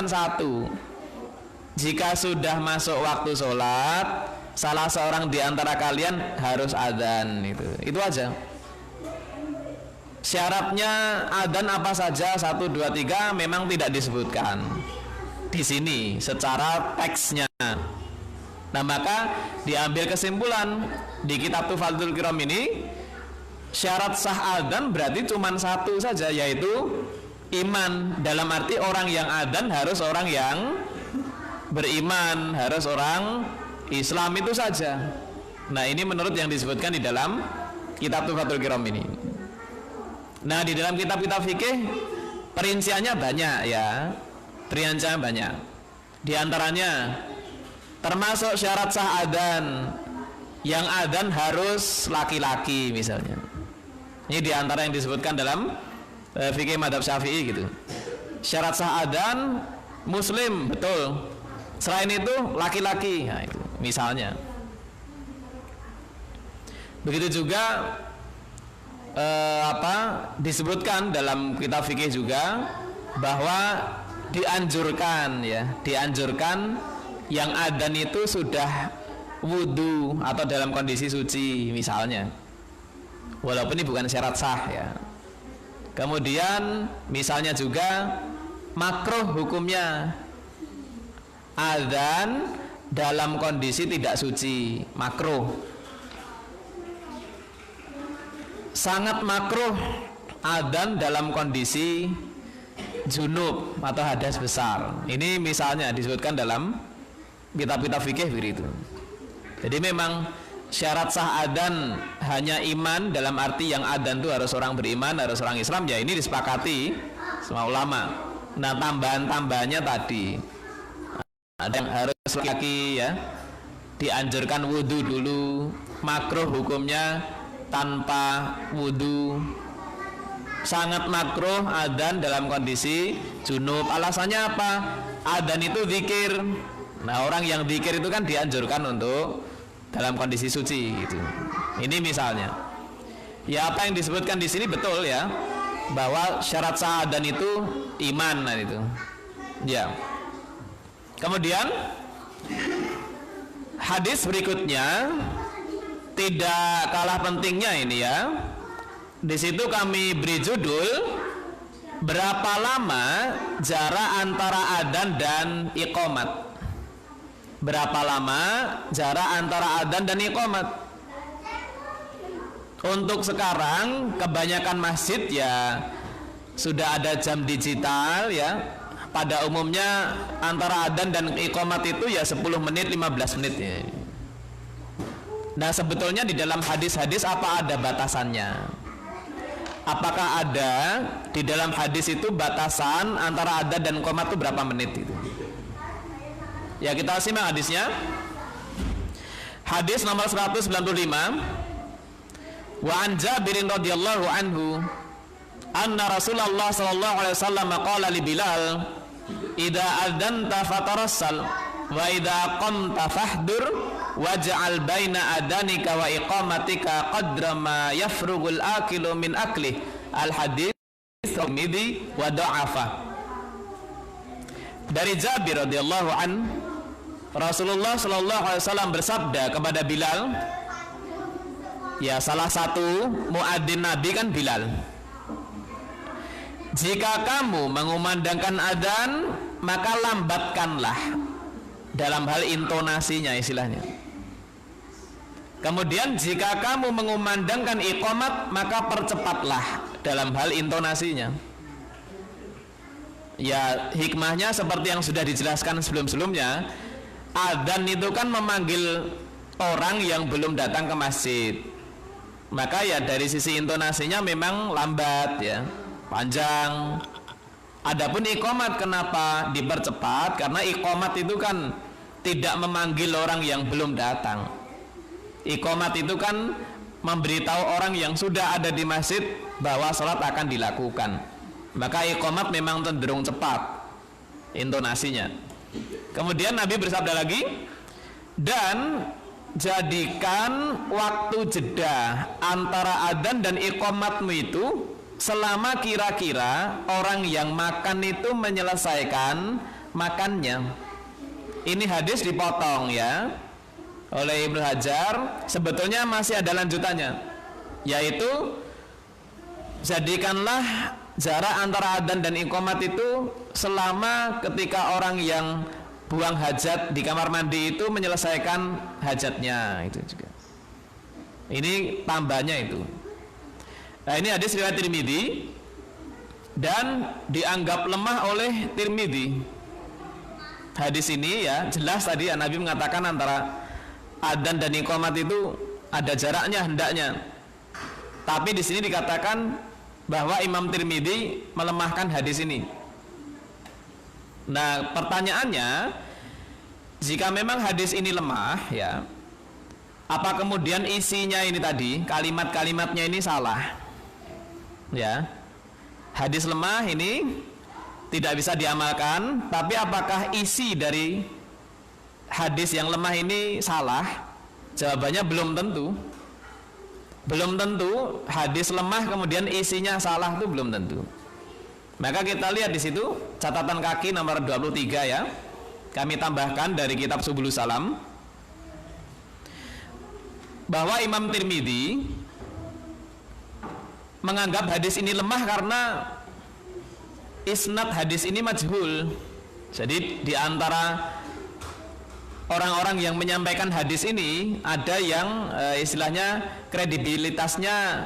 satu. Jika sudah masuk waktu sholat, salah seorang di antara kalian harus adzan. Itu aja. Syaratnya adzan apa saja, 1, 2, 3 memang tidak disebutkan di sini secara teksnya. Nah, maka diambil kesimpulan di kitab Tufatul Kiram ini, syarat sah adzan berarti cuma satu saja, yaitu iman. Dalam arti orang yang adzan harus orang yang beriman, harus orang Islam, itu saja. Nah, ini menurut yang disebutkan di dalam kitab Tufatul Kiram ini. Nah, di dalam kitab-kitab fikih perinciannya banyak ya. Perinciannya banyak. Di antaranya termasuk syarat sah adzan, yang adzan harus laki-laki misalnya. Ini di antara yang disebutkan dalam fikih madzhab Syafi'i gitu. Syarat sah adzan muslim, betul. Selain itu laki-laki, nah, itu misalnya. Begitu juga disebutkan dalam kitab fikih juga bahwa dianjurkan yang adzan itu sudah wudu atau dalam kondisi suci misalnya, walaupun ini bukan syarat sah ya. Kemudian misalnya juga makruh hukumnya adzan dalam kondisi tidak suci, makruh. Sangat makruh adzan dalam kondisi junub atau hadas besar. Ini misalnya disebutkan dalam kitab-kitab fikih begitu. Jadi memang syarat sah adzan hanya iman, dalam arti yang adzan itu harus orang beriman, harus orang Islam, ya ini disepakati semua ulama. Nah, tambahan-tambahannya tadi, ada yang harus laki-laki ya, dianjurkan wudu dulu, makruh hukumnya tanpa wudu, sangat makruh adzan dalam kondisi junub. Alasannya apa? Adzan itu zikir. Nah, orang yang zikir itu kan dianjurkan untuk dalam kondisi suci gitu. Ini misalnya. Ya, apa yang disebutkan di sini betul ya, bahwa syarat sah adzan itu iman, nah itu. Ya. Kemudian hadis berikutnya tidak kalah pentingnya ini ya. Di situ kami beri judul, berapa lama jarak antara adzan dan iqamat. Berapa lama jarak antara adzan dan iqamat. Untuk sekarang kebanyakan masjid ya sudah ada jam digital ya. Pada umumnya antara adzan dan iqamat itu ya 10 menit 15 menit ya. Nah, sebetulnya di dalam hadis-hadis apa ada batasannya? Apakah ada di dalam hadis itu batasan antara adzan dan iqamat itu berapa menit itu? Ya, kita simak hadisnya. Hadis nomor 195. Wa an Jabirin radhiyallahu anhu anna Rasulullah sallallahu alaihi wasallam qala li Bilal, idza adzanta fatarassal wa idza qamta fahdur waj'al baina adanika wa iqamatika qadra ma yafrugul akilu min akli. Al hadis Tirmidzi wa dha'afa. Dari Jabir radhiyallahu an, Rasulullah sallallahu alaihi wasallam bersabda kepada Bilal, ya salah satu muadzin Nabi kan Bilal, jika kamu mengumandangkan adzan maka lambatkanlah dalam hal intonasinya istilahnya. Kemudian jika kamu mengumandangkan iqamat maka percepatlah dalam hal intonasinya. Ya, hikmahnya seperti yang sudah dijelaskan sebelum-sebelumnya, adzan itu kan memanggil orang yang belum datang ke masjid. Maka ya dari sisi intonasinya memang lambat ya, panjang. Adapun iqamat kenapa dipercepat? Karena iqamat itu kan tidak memanggil orang yang belum datang. Iqamat itu kan memberitahu orang yang sudah ada di masjid bahwa sholat akan dilakukan. Maka iqamat memang cenderung cepat intonasinya. Kemudian Nabi bersabda lagi, dan jadikan waktu jeda antara adzan dan iqamatmu itu selama kira-kira orang yang makan itu menyelesaikan makannya. Ini hadis dipotong ya oleh Ibnu Hajar. Sebetulnya masih ada lanjutannya, yaitu jadikanlah jarak antara adzan dan iqamat itu selama ketika orang yang buang hajat di kamar mandi itu menyelesaikan hajatnya. Itu juga, ini tambahnya itu. Nah, ini hadis riwayat Tirmidzi dan dianggap lemah oleh Tirmidzi. Hadis ini ya jelas tadi Nabi mengatakan antara adzan dan iqamat itu ada jaraknya hendaknya. Tapi di sini dikatakan bahwa Imam Tirmidzi melemahkan hadis ini. Nah, pertanyaannya, jika memang hadis ini lemah ya, apa kemudian isinya ini tadi, kalimat-kalimatnya ini salah? Ya. Hadis lemah ini tidak bisa diamalkan, tapi apakah isi dari hadis yang lemah ini salah? Jawabannya belum tentu. Belum tentu hadis lemah kemudian isinya salah, itu belum tentu. Maka kita lihat di situ catatan kaki nomor 23 ya. Kami tambahkan dari kitab Subulus Salam bahwa Imam Tirmidzi menganggap hadis ini lemah karena isnad hadis ini majhul. Jadi di antara orang-orang yang menyampaikan hadis ini ada yang istilahnya kredibilitasnya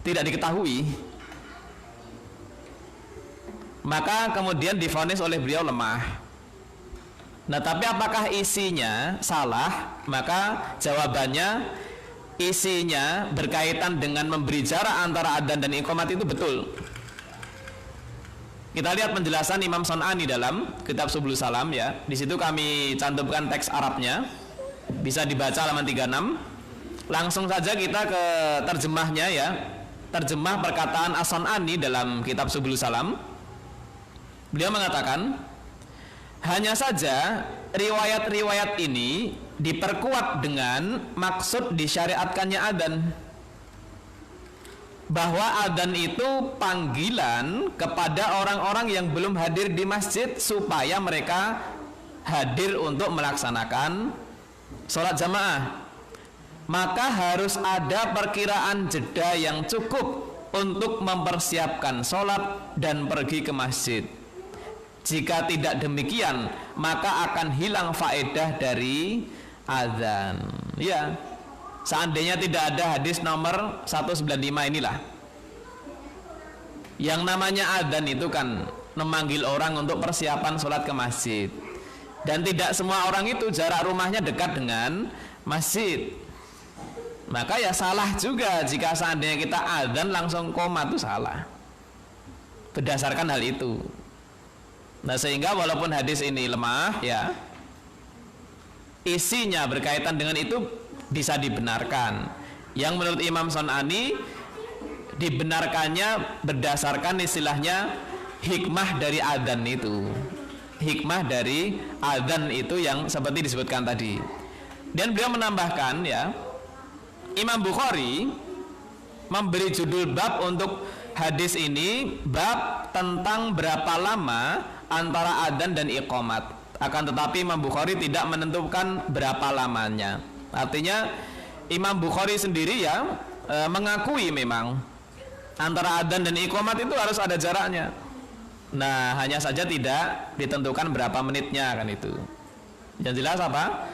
tidak diketahui. Maka kemudian divonis oleh beliau lemah. Nah, tapi apakah isinya salah? Maka jawabannya isinya berkaitan dengan memberi jarak antara adzan dan iqamat itu betul. Kita lihat penjelasan Imam Son'ani dalam kitab Subulus Salam ya. Di situ kami cantumkan teks Arabnya. Bisa dibaca halaman 36. Langsung saja kita ke terjemahnya ya. Terjemah perkataan As-Son'ani dalam kitab Subulus Salam. Beliau mengatakan, hanya saja riwayat-riwayat ini diperkuat dengan maksud disyariatkannya adzan, bahwa adzan itu panggilan kepada orang-orang yang belum hadir di masjid supaya mereka hadir untuk melaksanakan sholat jamaah. Maka harus ada perkiraan jeda yang cukup untuk mempersiapkan sholat dan pergi ke masjid. Jika tidak demikian, maka akan hilang faedah dari adzan. Ya, seandainya tidak ada hadis nomor 195 inilah. Yang namanya adzan itu kan memanggil orang untuk persiapan sholat ke masjid. Dan tidak semua orang itu jarak rumahnya dekat dengan masjid. Maka ya salah juga jika seandainya kita adzan langsung koma, itu salah berdasarkan hal itu. Nah, sehingga walaupun hadis ini lemah ya, isinya berkaitan dengan itu bisa dibenarkan. Yang menurut Imam Son'ani dibenarkannya berdasarkan istilahnya hikmah dari adzan itu. Hikmah dari adzan itu yang seperti disebutkan tadi. Dan beliau menambahkan ya, Imam Bukhari memberi judul bab untuk hadis ini, bab tentang berapa lama antara adzan dan iqamat. Akan tetapi Imam Bukhari tidak menentukan berapa lamanya. Artinya Imam Bukhari sendiri ya mengakui memang antara adzan dan iqamat itu harus ada jaraknya. Nah, hanya saja tidak ditentukan berapa menitnya kan itu. Yang jelas apa?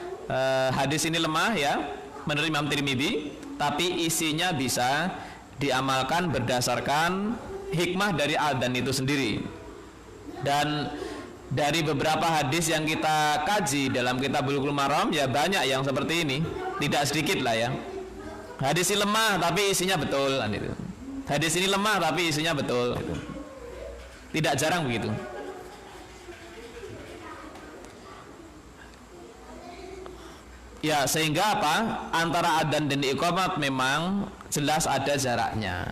Hadis ini lemah ya menurut Imam Tirmidzi, tapi isinya bisa diamalkan berdasarkan hikmah dari adzan itu sendiri. Dan dari beberapa hadis yang kita kaji dalam kitab Bulughul Maram ya banyak yang seperti ini, tidak sedikit lah ya. Hadis ini lemah tapi isinya betul kan itu. Hadis ini lemah tapi isinya betul gitu. Tidak jarang begitu. Ya, sehingga apa? Antara adzan dan iqamat memang jelas ada jaraknya.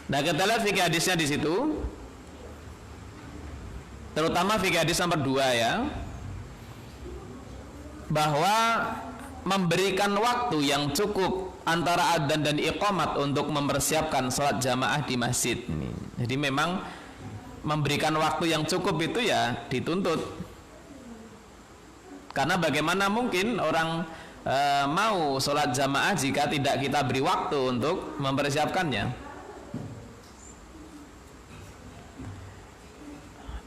Nah, kita lihat fikih hadisnya di situ. Terutama fikih hadis nomor 2 ya, bahwa memberikan waktu yang cukup antara adzan dan iqamat untuk mempersiapkan sholat jamaah di masjid ini. Jadi memang memberikan waktu yang cukup itu ya dituntut. Karena bagaimana mungkin orang mau sholat jamaah jika tidak kita beri waktu untuk mempersiapkannya.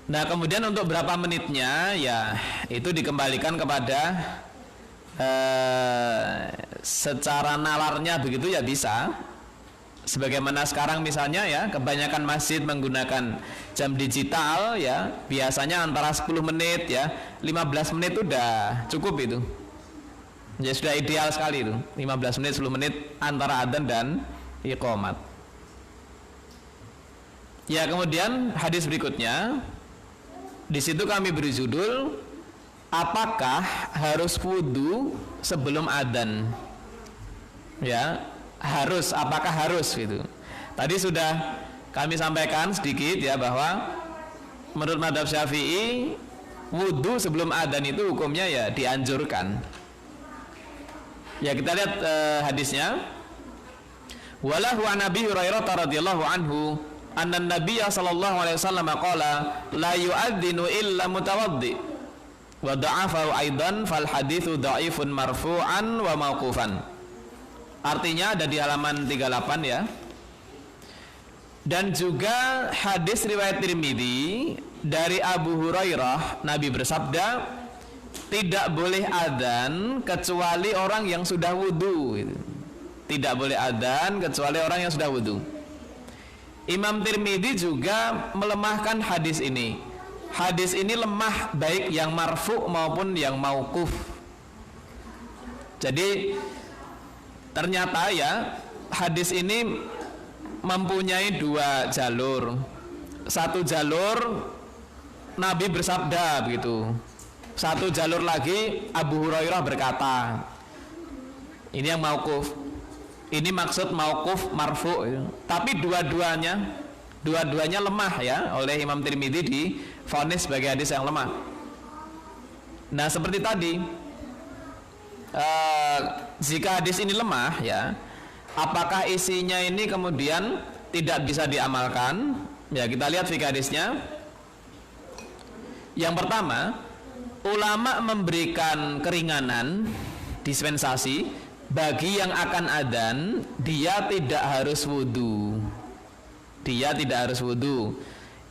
Nah kemudian untuk berapa menitnya ya itu dikembalikan kepada secara nalarnya begitu ya bisa. Sebagaimana sekarang misalnya ya kebanyakan masjid menggunakan jam digital ya, biasanya antara 10 menit ya 15 menit udah cukup itu ya, sudah ideal sekali itu 15 menit 10 menit antara adzan dan iqamat. Ya kemudian hadis berikutnya di situ kami beri judul apakah harus wudu sebelum adzan ya, harus, apakah harus gitu. Tadi sudah kami sampaikan sedikit ya bahwa menurut mazhab Syafi'i wudu sebelum adzan itu hukumnya ya dianjurkan. Ya kita lihat hadisnya. Walahu an Abi Hurairah radhiyallahu anhu anna Nabiy sallallahu alaihi wasallam qala la yu'adzinu illa mutawaddi wa da'afahu aidan fal haditsu dha'ifun marfu'an wa mauqufan. Artinya ada di halaman 38 ya. Dan juga hadis riwayat Tirmidzi dari Abu Hurairah, Nabi bersabda, tidak boleh adzan kecuali orang yang sudah wudu. Tidak boleh adzan kecuali orang yang sudah wudu. Imam Tirmidzi juga melemahkan hadis ini. Hadis ini lemah baik yang marfu maupun yang mauquf. Jadi ternyata ya hadis ini mempunyai dua jalur. Satu jalur Nabi bersabda begitu. Satu jalur lagi Abu Hurairah berkata. Ini yang mauquf. Ini maksud mauquf marfu. Tapi dua-duanya lemah ya oleh Imam Tirmidzi divonis sebagai hadis yang lemah. Nah seperti tadi jika hadis ini lemah ya, apakah isinya ini kemudian tidak bisa diamalkan? Ya kita lihat fikih hadisnya. Yang pertama, ulama memberikan keringanan dispensasi bagi yang akan adzan, dia tidak harus wudu. Dia tidak harus wudu.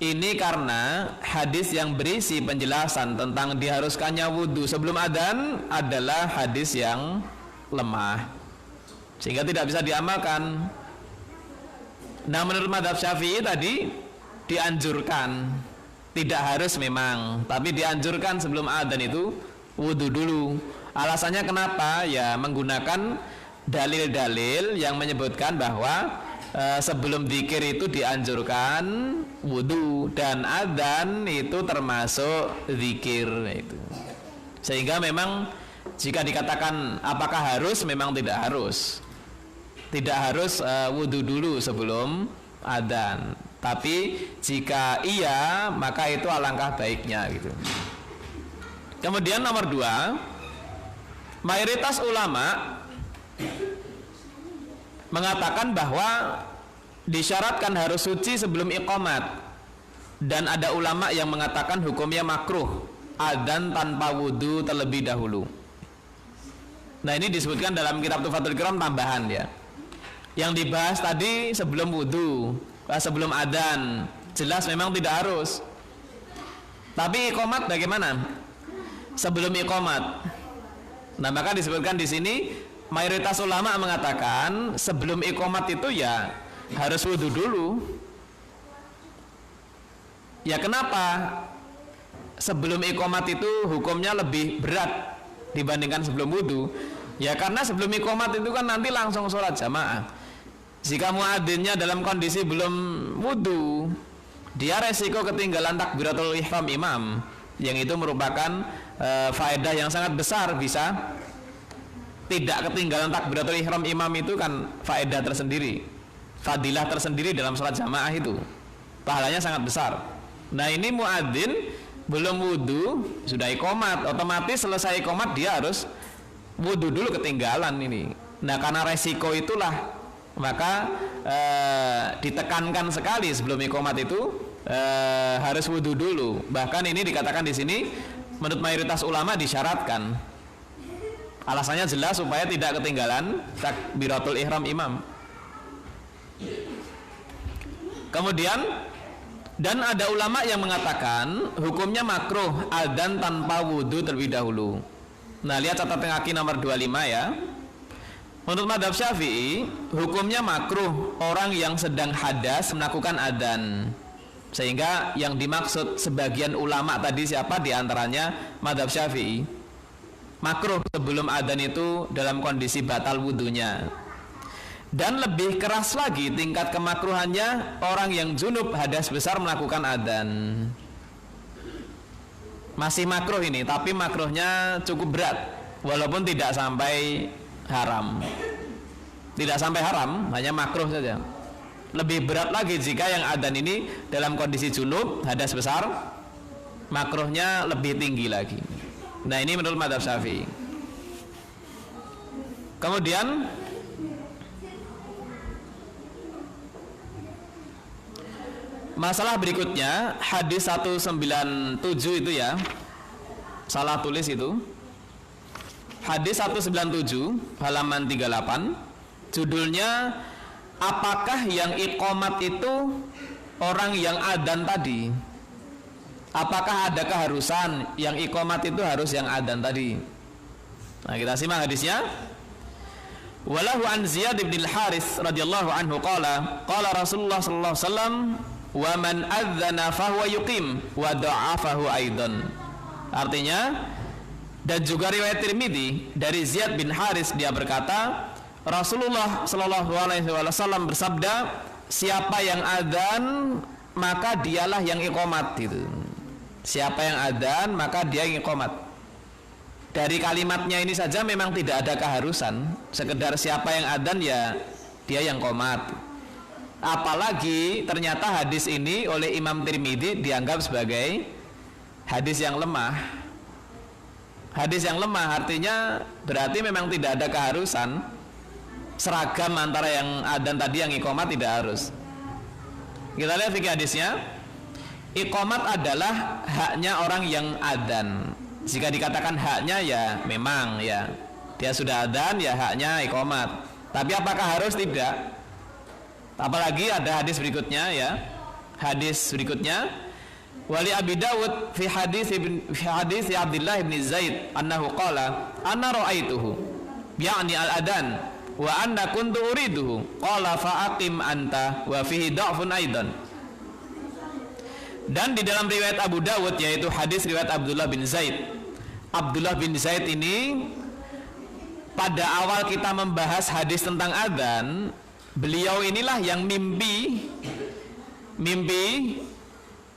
Ini karena hadis yang berisi penjelasan tentang diharuskannya wudu sebelum adzan adalah hadis yang lemah, sehingga tidak bisa diamalkan. Nah menurut mazhab Syafi'i tadi dianjurkan, tidak harus memang, tapi dianjurkan sebelum adzan itu wudu dulu. Alasannya kenapa? Ya menggunakan dalil-dalil yang menyebutkan bahwa sebelum zikir itu dianjurkan wudu dan adzan itu termasuk zikir itu. Sehingga memang jika dikatakan apakah harus, memang tidak harus. Tidak harus wudu dulu sebelum adzan. Tapi jika iya, maka itu alangkah baiknya gitu. Kemudian nomor 2, mayoritas ulama mengatakan bahwa disyaratkan harus suci sebelum iqamat, dan ada ulama yang mengatakan hukumnya makruh adzan tanpa wudu terlebih dahulu. Nah ini disebutkan dalam kitab Tufatul Kiram tambahan ya. Yang dibahas tadi sebelum wudu, sebelum adzan, jelas memang tidak harus. Tapi iqamat bagaimana? Sebelum iqamat. Nah maka disebutkan di sini mayoritas ulama mengatakan sebelum iqamat itu ya harus wudu dulu. Ya kenapa? Sebelum iqamat itu hukumnya lebih berat dibandingkan sebelum wudu. Ya karena sebelum iqamat itu kan nanti langsung sholat jamaah. Jika muadzinnya dalam kondisi belum wudu, dia resiko ketinggalan takbiratul ihram imam, yang itu merupakan faedah yang sangat besar. Bisa tidak ketinggalan takbiratul ihram imam itu kan faedah tersendiri, fadilah tersendiri dalam sholat jamaah itu, pahalanya sangat besar. Nah ini muadzin belum wudu sudah iqamat, otomatis selesai iqamat dia harus wudu dulu, ketinggalan ini. Nah karena resiko itulah maka ditekankan sekali sebelum iqamat itu harus wudhu dulu. Bahkan ini dikatakan di sini menurut mayoritas ulama disyaratkan. Alasannya jelas supaya tidak ketinggalan takbiratul ihram imam. Kemudian dan ada ulama yang mengatakan hukumnya makruh adzan tanpa wudhu terlebih dahulu. Nah, lihat catatan kaki nomor 25 ya. Menurut mazhab Syafi'i, hukumnya makruh orang yang sedang hadas melakukan adzan. Sehingga yang dimaksud sebagian ulama tadi siapa? Di antaranya mazhab Syafi'i. Makruh sebelum adzan itu dalam kondisi batal wudhunya. Dan lebih keras lagi tingkat kemakruhannya orang yang junub hadas besar melakukan adzan. Masih makruh ini, tapi makruhnya cukup berat, walaupun tidak sampai haram. Tidak sampai haram, hanya makruh saja. Lebih berat lagi jika yang adzan ini dalam kondisi junub hadas besar, makruhnya lebih tinggi lagi. Nah, ini menurut mazhab Syafi'i. Kemudian masalah berikutnya, hadis 197 itu ya, salah tulis itu. Hadis 197 halaman 38, judulnya apakah yang iqamat itu orang yang adzan tadi? Apakah ada keharusan yang iqamat itu harus yang adzan tadi? Nah, kita simak hadisnya. Walahu an Ziyad bin al-Harits radhiyallahu anhu qala Rasulullah sallallahu alaihi wasallam wa man adzana fahuwa yuqim wa da'afahu aidan. Artinya, dan juga riwayat Tirmidzi dari Ziyad bin Harits, dia berkata Rasulullah sallallahu alaihi wasallam bersabda, siapa yang adzan maka dialah yang iqamat gitu. Siapa yang adzan maka dia yang iqamat. Dari kalimatnya ini saja memang tidak ada keharusan, sekedar siapa yang adzan ya dia yang qomat. Apalagi ternyata hadis ini oleh Imam Tirmidzi dianggap sebagai hadis yang lemah. Hadis yang lemah artinya berarti memang tidak ada keharusan seragam antara yang adzan tadi yang iqamat, tidak harus. Kita lihat fikih hadisnya. Iqamat adalah haknya orang yang adzan. Jika dikatakan haknya ya memang ya dia sudah adzan ya haknya iqamat. Tapi apakah harus? Tidak. Apalagi ada hadis berikutnya ya. Hadis berikutnya, wali Abi Dawud fi hadis Abdullah bin Zaid annahu qala anna ra'aituhu ya'ni al-adan wa anna kuntu uriduhu qala fa'aqim anta wa fihi dha'fun aidan. Dan di dalam riwayat Abu Dawud, yaitu hadis riwayat Abdullah bin Zaid. Abdullah bin Zaid ini pada awal kita membahas hadis tentang adzan, beliau inilah yang mimpi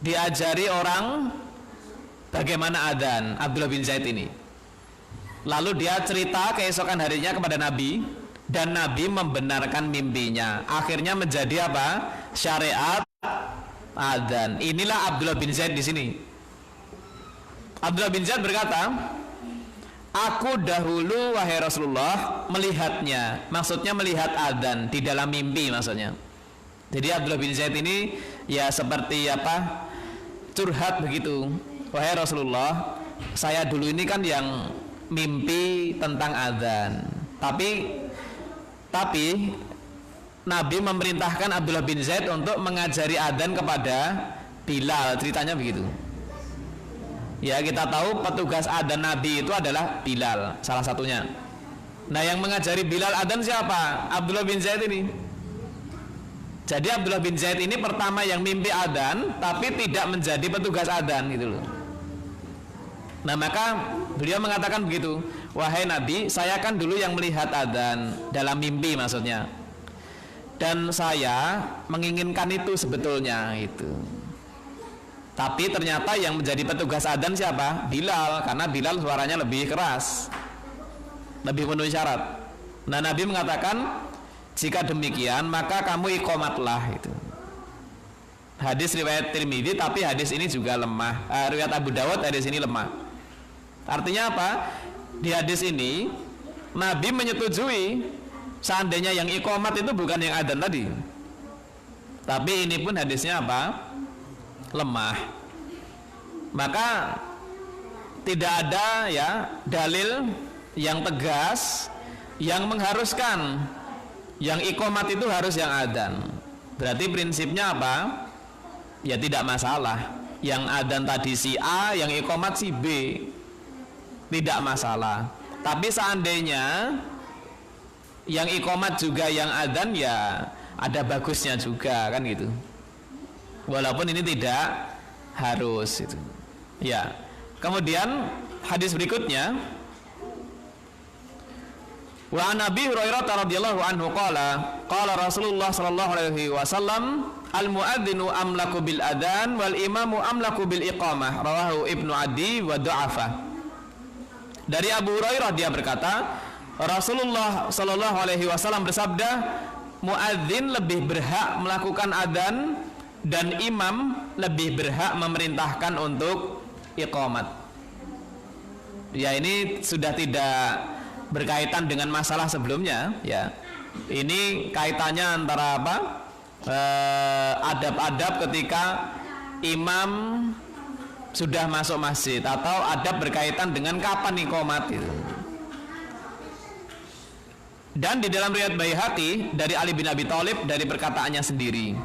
diajari orang bagaimana adzan, Abdullah bin Zaid ini. Lalu dia cerita keesokan harinya kepada Nabi, dan Nabi membenarkan mimpinya. Akhirnya menjadi apa? Syariat adzan. Inilah Abdullah bin Zaid di sini. Abdullah bin Zaid berkata, aku dahulu wahai Rasulullah melihatnya. Maksudnya melihat adzan di dalam mimpi maksudnya. Jadi Abdullah bin Zaid ini ya seperti apa? Curhat begitu. Wahai Rasulullah, saya dulu ini kan yang mimpi tentang adzan. Tapi Nabi memerintahkan Abdullah bin Zaid untuk mengajari adzan kepada Bilal, ceritanya begitu. Ya, kita tahu petugas adzan Nabi itu adalah Bilal, salah satunya. Nah, yang mengajari Bilal adzan siapa? Abdullah bin Zaid ini. Jadi Abdullah bin Zaid ini pertama yang mimpi adzan, tapi tidak menjadi petugas adzan gitu loh. Nah, maka beliau mengatakan begitu, wahai Nabi, saya kan dulu yang melihat adzan dalam mimpi maksudnya. Dan saya menginginkan itu sebetulnya itu. Tapi ternyata yang menjadi petugas adzan siapa? Bilal, karena Bilal suaranya lebih keras, lebih memenuhi syarat. Nah, Nabi mengatakan, jika demikian maka kamu iqamatlah itu. Hadis riwayat Tirmidzi, tapi hadis ini juga lemah. Riwayat Abu Dawud, hadis ini lemah. Artinya apa? Di hadis ini Nabi menyetujui seandainya yang iqamat itu bukan yang adzan tadi. Tapi ini pun hadisnya apa? lemah. Maka tidak ada ya dalil yang tegas yang mengharuskan yang iqamat itu harus yang adzan. Berarti prinsipnya apa? Ya tidak masalah. Yang adzan tadi si A, yang iqamat si B, tidak masalah. Tapi seandainya yang iqamat juga yang adzan, ya ada bagusnya juga kan gitu. Walaupun ini tidak harus itu. Ya. Kemudian hadis berikutnya, wa an Abi Hurairah radhiyallahu anhu qala Rasulullah sallallahu alaihi wasallam al muadzinu amlaku bil adzan wal imamu amlaku bil iqamah, rawahu Ibnu Adi wa du'afa. Dari Abu Hurairah dia berkata, Rasulullah sallallahu alaihi wasallam bersabda, muadzin lebih berhak melakukan adzan dan imam lebih berhak memerintahkan untuk iqamat. Ya, ini sudah tidak berkaitan dengan masalah sebelumnya ya. Ini kaitannya antara apa? Adab-adab ketika imam sudah masuk masjid, atau adab berkaitan dengan kapan iqamat itu. Dan di dalam riwayat Baihaqi dari Ali bin Abi Thalib dari perkataannya sendiri.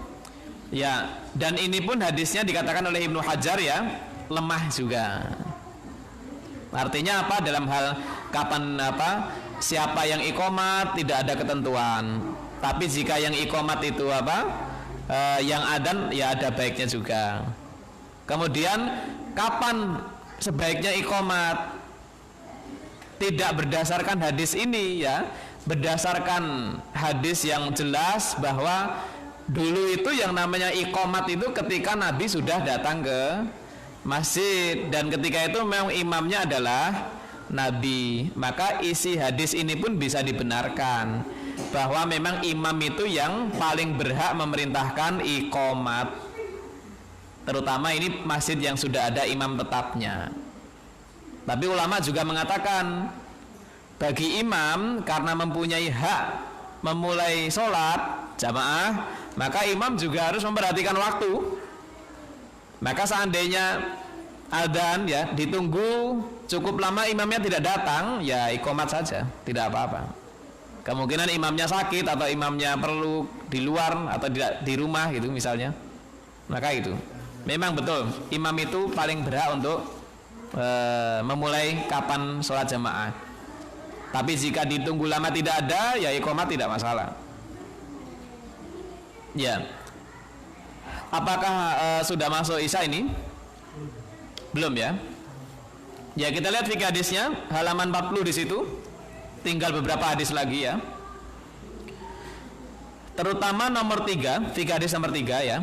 Ya, dan ini pun hadisnya dikatakan oleh Ibnu Hajar ya, lemah juga. Artinya apa? Dalam hal kapan apa, siapa yang iqamat tidak ada ketentuan. Tapi jika yang iqamat itu apa, yang adzan, ya ada baiknya juga. Kemudian kapan sebaiknya iqamat? Tidak berdasarkan hadis ini ya, berdasarkan hadis yang jelas bahwa dulu itu yang namanya iqamat itu ketika Nabi sudah datang ke masjid, dan ketika itu memang imamnya adalah Nabi. Maka isi hadis ini pun bisa dibenarkan bahwa memang imam itu yang paling berhak memerintahkan iqamat, terutama ini masjid yang sudah ada imam tetapnya. Tapi ulama juga mengatakan bagi imam karena mempunyai hak memulai sholat jamaah, maka imam juga harus memperhatikan waktu. Maka seandainya adzan ya ditunggu cukup lama imamnya tidak datang, ya iqamat saja, tidak apa-apa. Kemungkinan imamnya sakit atau imamnya perlu di luar atau di rumah gitu misalnya. Maka itu memang betul imam itu paling berhak untuk memulai kapan sholat jamaah. Tapi jika ditunggu lama tidak ada, ya iqamat tidak masalah. Ya. Apakah sudah masuk Isya ini? Belum ya? Ya, kita lihat fikih hadisnya halaman 40 di situ. Tinggal beberapa hadis lagi ya. Terutama nomor 3, fikih hadis nomor 3 ya.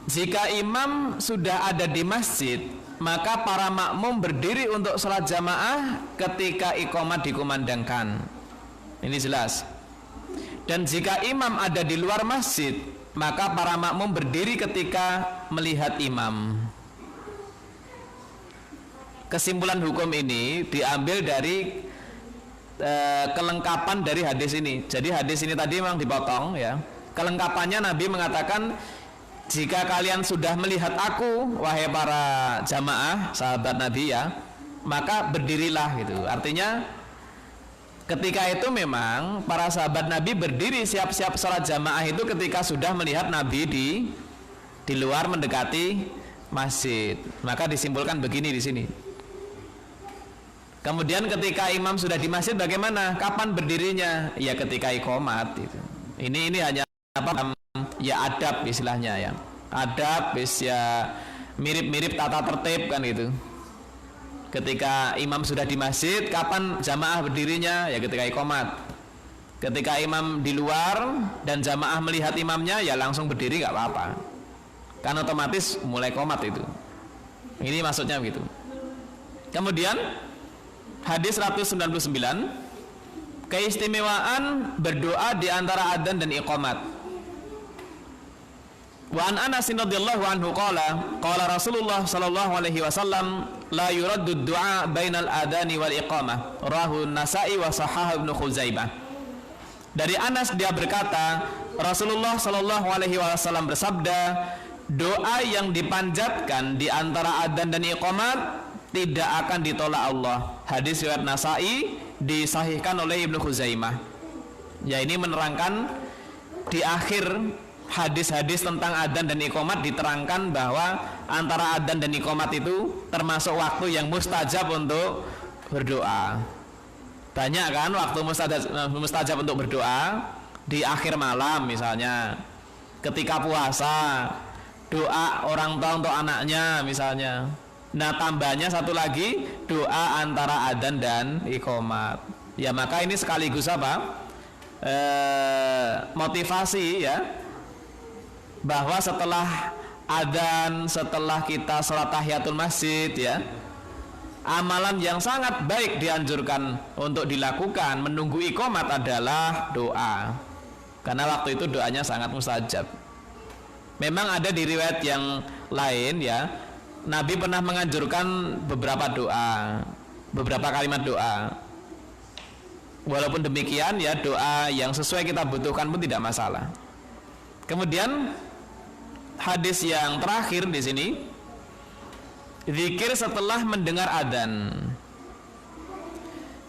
Jika imam sudah ada di masjid, maka para makmum berdiri untuk salat jamaah ketika iqamat dikumandangkan. Ini jelas. Dan jika imam ada di luar masjid, maka para makmum berdiri ketika melihat imam. Kesimpulan hukum ini diambil dari kelengkapan dari hadis ini. Jadi hadis ini tadi memang dipotong ya. Kelengkapannya Nabi mengatakan, jika kalian sudah melihat aku, wahai para jamaah sahabat Nabi ya, maka berdirilah gitu. Artinya ketika itu memang para sahabat Nabi berdiri siap-siap sholat jamaah itu ketika sudah melihat Nabi di luar mendekati masjid. Maka disimpulkan begini di sini. Kemudian ketika imam sudah di masjid bagaimana? Kapan berdirinya? Ya ketika iqamat itu. Ini hanya apa? Ya adab istilahnya ya. Adab ya mirip-mirip tata tertib kan itu. Ketika imam sudah di masjid, kapan jamaah berdirinya? Ya ketika iqamat. Ketika imam di luar dan jamaah melihat imamnya, ya langsung berdiri nggak apa-apa. Kan otomatis mulai qomat itu. Ini maksudnya begitu. Kemudian hadis 199, keistimewaan berdoa di antara adzan dan iqamat. Wa an Anas radhiyallahu anhu qala Rasulullah sallallahu alaihi wasallam la yuraddu du'a bainal adani wal iqamah, rawahu Nasa'i wa sahhahu Ibnu Khuzaimah. Dari Anas dia berkata, Rasulullah sallallahu alaihi wasallam bersabda, doa yang dipanjatkan di antara adzan dan iqamat tidak akan ditolak Allah. Hadis riwayat Nasai disahihkan oleh Ibnu Khuzaimah. Ya, ini menerangkan di akhir hadis-hadis tentang adzan dan iqamat diterangkan bahwa antara adzan dan iqamat itu termasuk waktu yang mustajab untuk berdoa. Banyak kan waktu mustajab untuk berdoa di akhir malam misalnya, ketika puasa, doa orang tua untuk anaknya misalnya. Nah, tambahnya satu lagi doa antara adzan dan iqamat. Ya, maka ini sekaligus apa? Motivasi ya, bahwa setelah adzan, setelah kita sholat tahiyatul masjid ya, amalan yang sangat baik dianjurkan untuk dilakukan menunggu iqamat adalah doa, karena waktu itu doanya sangat mustajab. Memang ada di riwayat yang lain ya, Nabi pernah menganjurkan beberapa doa, beberapa kalimat doa. Walaupun demikian ya, doa yang sesuai kita butuhkan pun tidak masalah. Kemudian hadis yang terakhir di sini, zikir setelah mendengar adzan.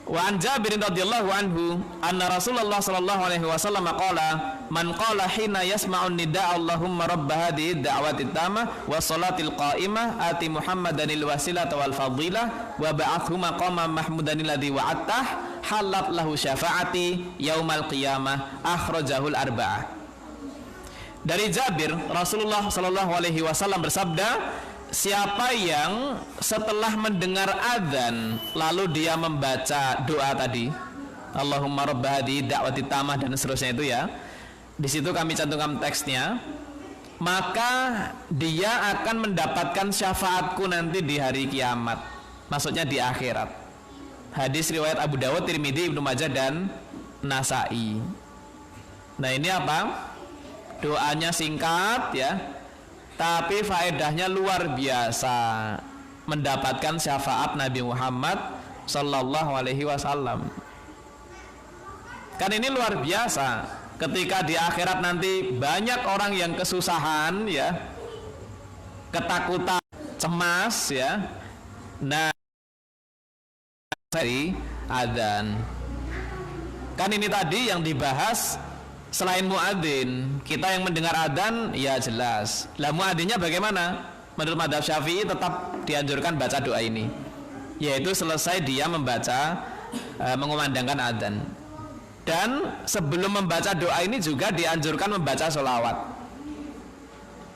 Wa an Jabir radhiyallahu anhu anna Rasulullah sallallahu alaihi wasallam qala man qala hina yasma'un nida Allahumma rabb hadhihi da'wati tamah wa salatil qa'imah ati Muhammadanil wasilata wal fadilah wa ba'athu maqaman mahmudanil ladzi wa'attah halat lahu syafa'ati yaumal qiyamah, akhrajahul arba'ah. Dari Jabir, Rasulullah sallallahu alaihi wasallam bersabda, siapa yang setelah mendengar adzan lalu dia membaca doa tadi, Allahumma rabb hadhihi da'wati tamah dan seterusnya itu ya. Di situ kami cantumkan teksnya, maka dia akan mendapatkan syafaatku nanti di hari kiamat. Maksudnya di akhirat. Hadis riwayat Abu Dawud, Tirmidzi, Ibnu Majah dan Nasai. Nah, ini apa? Doanya singkat ya, tapi faedahnya luar biasa, mendapatkan syafaat Nabi Muhammad sallallahu alaihi wasallam. Kan ini luar biasa, ketika di akhirat nanti banyak orang yang kesusahan ya, ketakutan, cemas ya. Nah, dari adzan. Kan ini tadi yang dibahas selain muadzin, kita yang mendengar adzan ya jelas. Lah muadzinnya bagaimana? Menurut mazhab Syafi'i tetap dianjurkan baca doa ini, yaitu selesai dia membaca mengumandangkan adzan. Dan sebelum membaca doa ini juga dianjurkan membaca sholawat.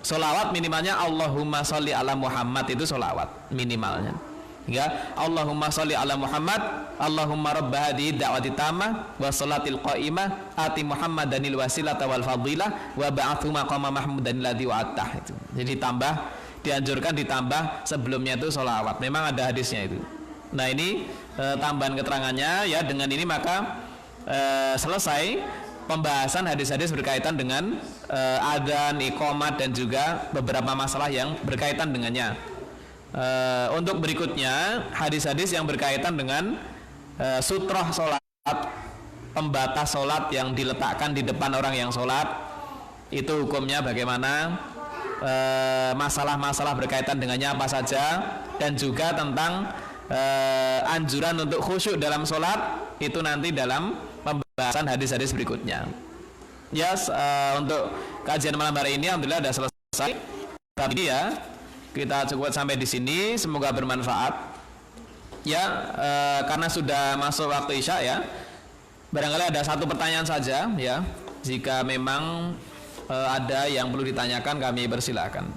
Sholawat minimalnya Allahumma sholli ala Muhammad, itu sholawat minimalnya. Ya, Allahumma sholli ala Muhammad, Allahumma rabb hadhihi da'wati tamah wa sholatil qa'imah ati Muhammadanil wasilata wal fadilah wa ba'athu maqama mahmudanil ladzi wa'attah. Itu. Jadi dianjurkan ditambah sebelumnya itu sholawat. Memang ada hadisnya itu. Nah, ini tambahan keterangannya ya. Dengan ini maka selesai pembahasan hadis-hadis berkaitan dengan adzan, iqamat dan juga beberapa masalah yang berkaitan dengannya. Untuk berikutnya hadis-hadis yang berkaitan dengan sutroh sholat, pembatas sholat yang diletakkan di depan orang yang sholat, itu hukumnya bagaimana, masalah-masalah berkaitan dengannya apa saja, dan juga tentang anjuran untuk khusyuk dalam sholat, itu nanti dalam pembahasan hadis-hadis berikutnya. Yes, untuk kajian malam hari ini alhamdulillah sudah selesai. Tapi ya kita cukup sampai di sini, semoga bermanfaat. Ya, karena sudah masuk waktu Isya ya. Barangkali ada satu pertanyaan saja ya. Jika memang ada yang perlu ditanyakan, kami persilakan.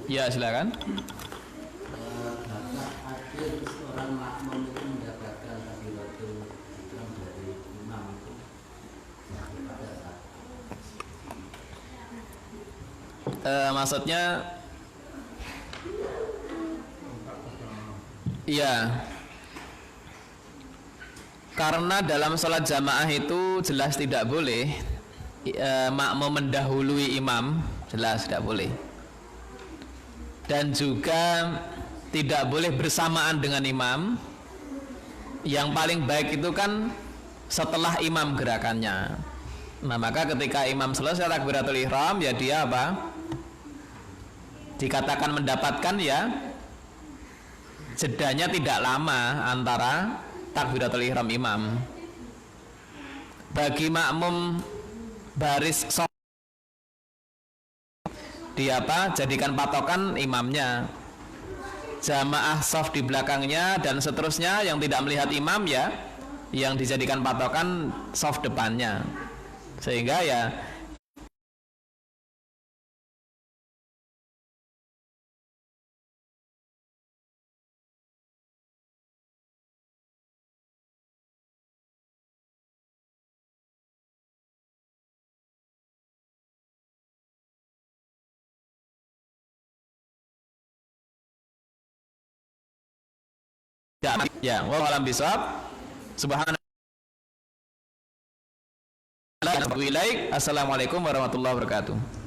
Ya, silakan. Maksudnya iya, karena dalam sholat jamaah itu jelas tidak boleh makmum mendahului imam, jelas tidak boleh. Dan juga tidak boleh bersamaan dengan imam. Yang paling baik itu kan setelah imam gerakannya. Nah, maka ketika imam selesai takbiratul ihram, ya dia apa? Dikatakan mendapatkan ya jedanya tidak lama antara takbiratul ihram imam. Bagi makmum baris sof di apa? Jadikan patokan imamnya. Jamaah sof di belakangnya dan seterusnya yang tidak melihat imam ya, yang dijadikan patokan sof depannya. Sehingga ya ya, wallahu a'lam bishawab. Subhanallah. Assalamualaikum warahmatullahi wabarakatuh.